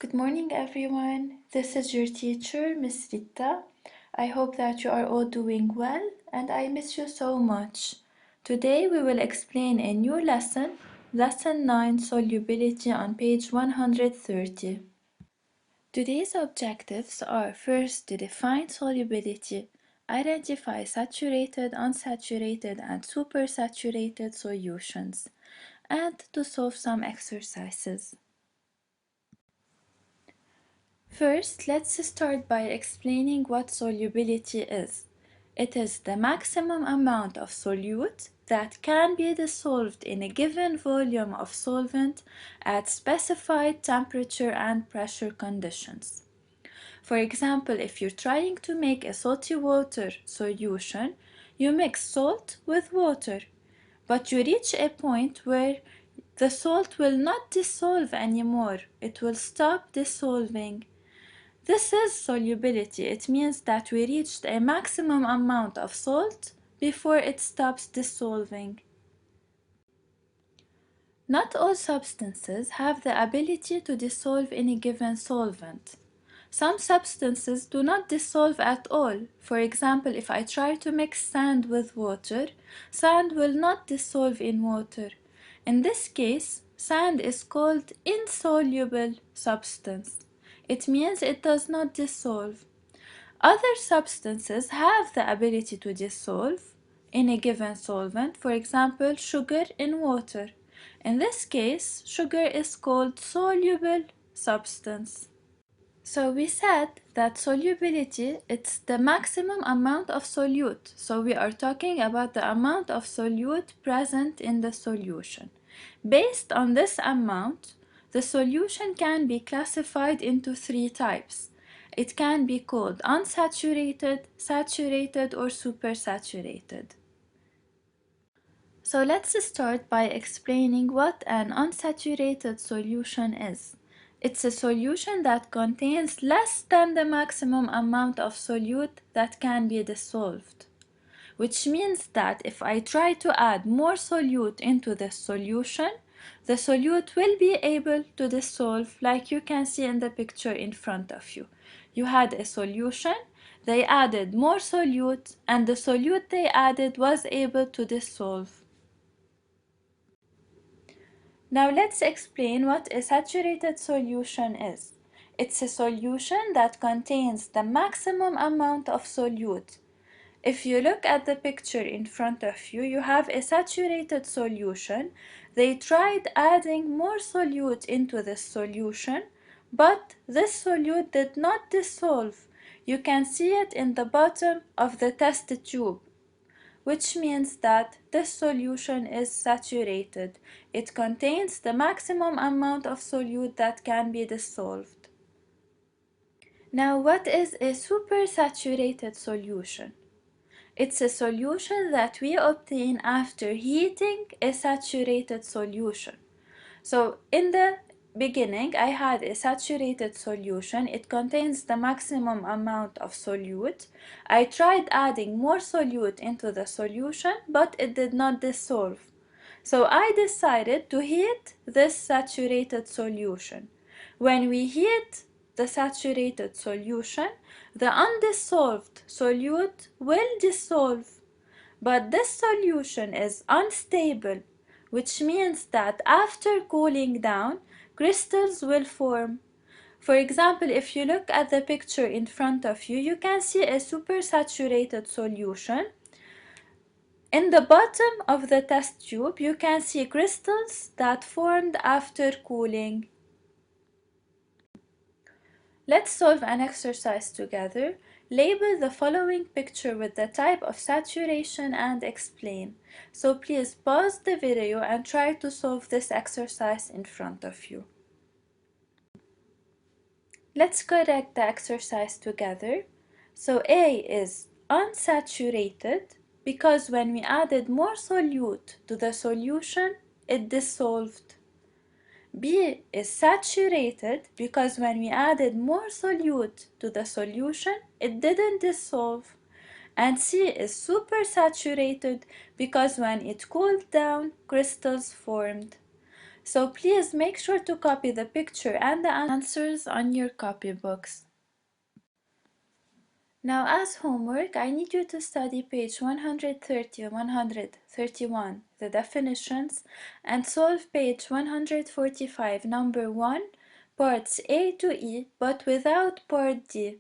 Good morning, everyone. This is your teacher, Miss Rita. I hope that you are all doing well, and I miss you so much. Today we will explain a new lesson, Lesson 9, Solubility on page 130. Today's objectives are first to define solubility, identify saturated, unsaturated, and supersaturated solutions, and to solve some exercises. First, let's start by explaining what solubility is. It is the maximum amount of solute that can be dissolved in a given volume of solvent at specified temperature and pressure conditions. For example, if you're trying to make a salty water solution, you mix salt with water, but you reach a point where the salt will not dissolve anymore. It will stop dissolving. This is solubility. It means that we reached a maximum amount of salt before it stops dissolving. Not all substances have the ability to dissolve in a given solvent. Some substances do not dissolve at all. For example, if I try to mix sand with water, sand will not dissolve in water. In this case, sand is called insoluble substance. It means it does not dissolve. Other substances have the ability to dissolve in a given solvent, for example, sugar in water. In this case, sugar is called soluble substance. So we said that solubility, it's the maximum amount of solute. So we are talking about the amount of solute present in the solution. Based on this amount, the solution can be classified into three types. It can be called unsaturated, saturated, or supersaturated. So let's start by explaining what an unsaturated solution is. It's a solution that contains less than the maximum amount of solute that can be dissolved, which means that if I try to add more solute into the solution, the solute will be able to dissolve, like you can see in the picture in front of you. You had a solution, they added more solute, and the solute they added was able to dissolve. Now let's explain what a saturated solution is. It's a solution that contains the maximum amount of solute. If you look at the picture in front of you, you have a saturated solution. They tried adding more solute into this solution, but this solute did not dissolve. You can see it in the bottom of the test tube, which means that this solution is saturated. It contains the maximum amount of solute that can be dissolved. Now, what is a supersaturated solution? It's a solution that we obtain after heating a saturated solution. So in the beginning, I had a saturated solution. It contains the maximum amount of solute. I tried adding more solute into the solution, but it did not dissolve. So I decided to heat this saturated solution. When we heat the saturated solution, the undissolved solute will dissolve. But this solution is unstable, which means that after cooling down, crystals will form. For example, if you look at the picture in front of you, you can see a supersaturated solution. In the bottom of the test tube, you can see crystals that formed after cooling. Let's solve an exercise together. Label the following picture with the type of saturation and explain. So please pause the video and try to solve this exercise in front of you. Let's correct the exercise together. So A is unsaturated because when we added more solute to the solution, it dissolved. B is saturated because when we added more solute to the solution, it didn't dissolve. And C is supersaturated because when it cooled down, crystals formed. So please make sure to copy the picture and the answers on your copybooks. Now as homework, I need you to study page 130 and 131, the definitions, and solve page 145, number 1, parts A to E, but without part D.